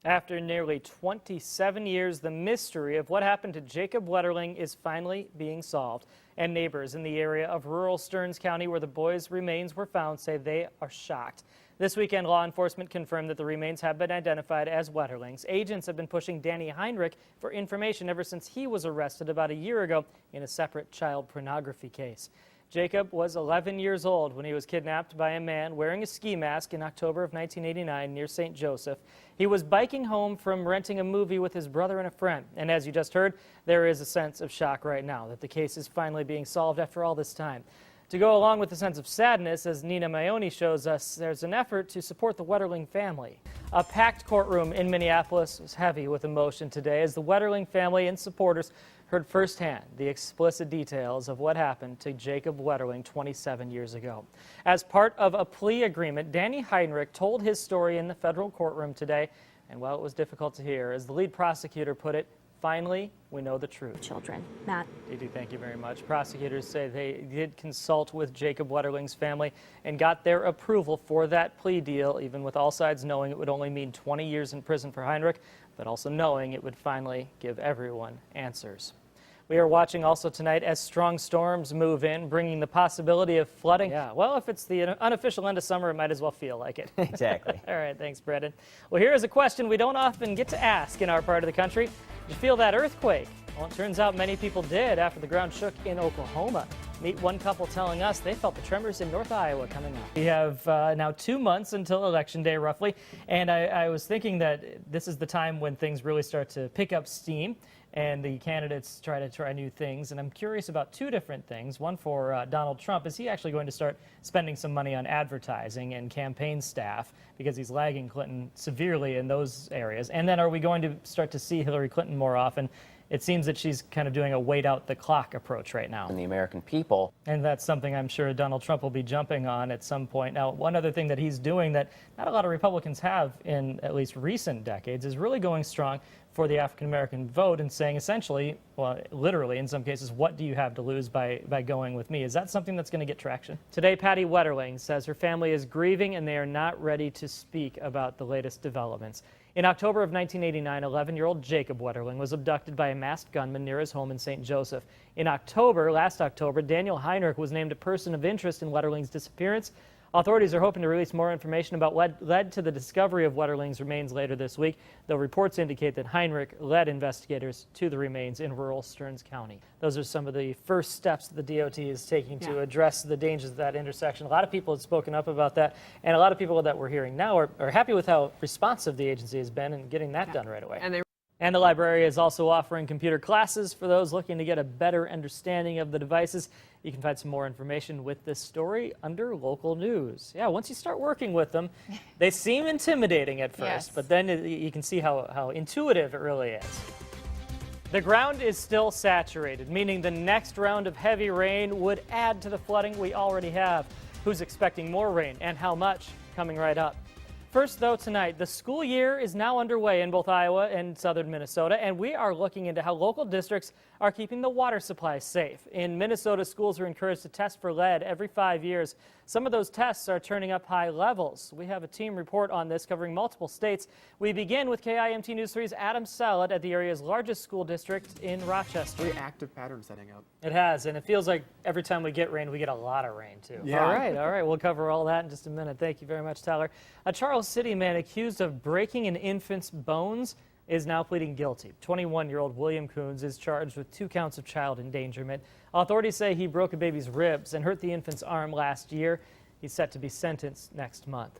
After nearly 27 years, the mystery of what happened to Jacob Wetterling is finally being solved. And neighbors in the area of rural Stearns County where the boy's remains were found say they are shocked. This weekend, law enforcement confirmed that the remains have been identified as Wetterling's. Agents have been pushing Danny Heinrich for information ever since he was arrested about a year ago in a separate child pornography case. Jacob was 11 years old when he was kidnapped by a man wearing a ski mask in October of 1989 near St. Joseph. He was biking home from renting a movie with his brother and a friend. And as you just heard, there is a sense of shock right now that the case is finally being solved after all this time. To go along with the sense of sadness, as Nina Maioni shows us, there's an effort to support the Wetterling family. A packed courtroom in Minneapolis was heavy with emotion today as the Wetterling family and supporters heard firsthand the explicit details of what happened to Jacob Wetterling 27 years ago. As part of a plea agreement, Danny Heinrich told his story in the federal courtroom today, and while it was difficult to hear, as the lead prosecutor put it, finally, we know the truth. Children. Matt. Didi, thank you very much. Prosecutors say they did consult with Jacob Wetterling's family and got their approval for that plea deal, even with all sides knowing it would only mean 20 years in prison for Heinrich, but also knowing it would finally give everyone answers. We are watching also tonight as strong storms move in, bringing the possibility of flooding. Yeah, well, if it's the unofficial end of summer, it might as well feel like it. Exactly. All right, thanks, Brendan. Well, here is a question we don't often get to ask in our part of the country. Did you feel that earthquake? Well, it turns out many people did after the ground shook in Oklahoma. Meet one couple telling us they felt the tremors in North Iowa coming up. We have now 2 months until Election Day, roughly, and I was thinking that this is the time when things really start to pick up steam and the candidates try new things. And I'm curious about two different things. One for Donald Trump. Is he actually going to start spending some money on advertising and campaign staff because he's lagging Clinton severely in those areas? And then are we going to start to see Hillary Clinton more often? It seems that she's kind of doing a wait out the clock approach right now. And the American people. And that's something I'm sure Donald Trump will be jumping on at some point. Now, one other thing that he's doing that not a lot of Republicans have in at least recent decades is really going strong for the African-American vote and saying essentially, well, literally in some cases, what do you have to lose by going with me? Is that something that's going to get traction? Today, Patty Wetterling says her family is grieving and they are not ready to speak about the latest developments. In October of 1989, 11-year-old Jacob Wetterling was abducted by a masked gunman near his home in St. Joseph. In last October, Daniel Heinrich was named a person of interest in Wetterling's disappearance. Authorities are hoping to release more information about what led to the discovery of Wetterling's remains later this week, though reports indicate that Heinrich led investigators to the remains in rural Stearns County. Those are some of the first steps that the DOT is taking to address the dangers of that intersection. A lot of people have spoken up about that, and a lot of people that we're hearing now are happy with how responsive the agency has been in getting that done right away. And the library is also offering computer classes for those looking to get a better understanding of the devices. You can find some more information with this story under local news. Yeah, once you start working with them, they seem intimidating at first, but then you can see how intuitive it really is. The ground is still saturated, meaning the next round of heavy rain would add to the flooding we already have. Who's expecting more rain and how much? Coming right up. First, though, tonight, the school year is now underway in both Iowa and southern Minnesota, and we are looking into how local districts are keeping the water supply safe. In Minnesota, schools are encouraged to test for lead every 5 years. Some of those tests are turning up high levels. We have a team report on this covering multiple states. We begin with KIMT News 3's Adam Salad at the area's largest school district in Rochester. Very active pattern setting up. It has, and it feels like every time we get rain, we get a lot of rain, too. Yeah. All right. We'll cover all that in just a minute. Thank you very much, Tyler. A Charles City man accused of breaking an infant's bones is now pleading guilty. 21-year-old William Coons is charged with 2 counts of child endangerment. Authorities say he broke a baby's ribs and hurt the infant's arm last year. He's set to be sentenced next month.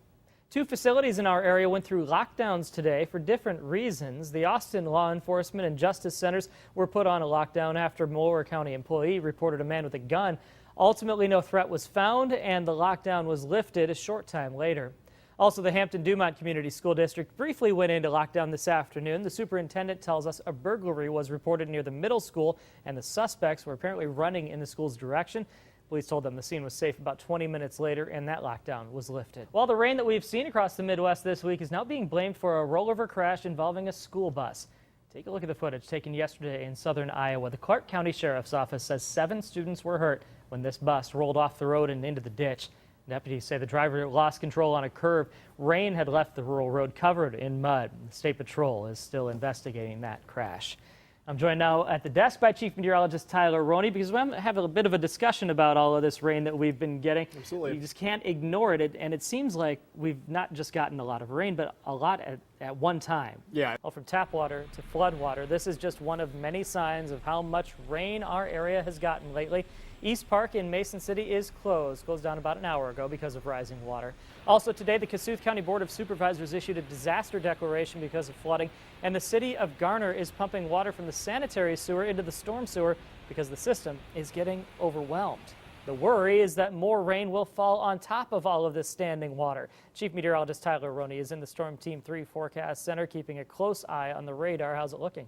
2 facilities in our area went through lockdowns today for different reasons. The Austin Law Enforcement and Justice Centers were put on a lockdown after a Moore County employee reported a man with a gun. Ultimately, no threat was found, and the lockdown was lifted a short time later. Also, the Hampton-Dumont Community School District briefly went into lockdown this afternoon. The superintendent tells us a burglary was reported near the middle school, and the suspects were apparently running in the school's direction. Police told them the scene was safe about 20 minutes later, and that lockdown was lifted. Well, the rain that we've seen across the Midwest this week is now being blamed for a rollover crash involving a school bus. Take a look at the footage taken yesterday in southern Iowa. The Clark County Sheriff's Office says 7 students were hurt when this bus rolled off the road and into the ditch. Deputies say the driver lost control on a curve. Rain had left the rural road covered in mud. The State Patrol is still investigating that crash. I'm joined now at the desk by Chief Meteorologist Tyler Roney because we have a bit of a discussion about all of this rain that we've been getting. Absolutely. You just can't ignore it, and it seems like we've not just gotten a lot of rain, but a lot at one time. Yeah. Well, from tap water to flood water, this is just one of many signs of how much rain our area has gotten lately. East Park in Mason City is closed down about an hour ago because of rising water. Also today, the Kossuth County Board of Supervisors issued a disaster declaration because of flooding, and the city of Garner is pumping water from the sanitary sewer into the storm sewer because the system is getting overwhelmed. The worry is that more rain will fall on top of all of this standing water. Chief Meteorologist Tyler Roney is in the Storm Team 3 Forecast Center keeping a close eye on the radar. How's it looking?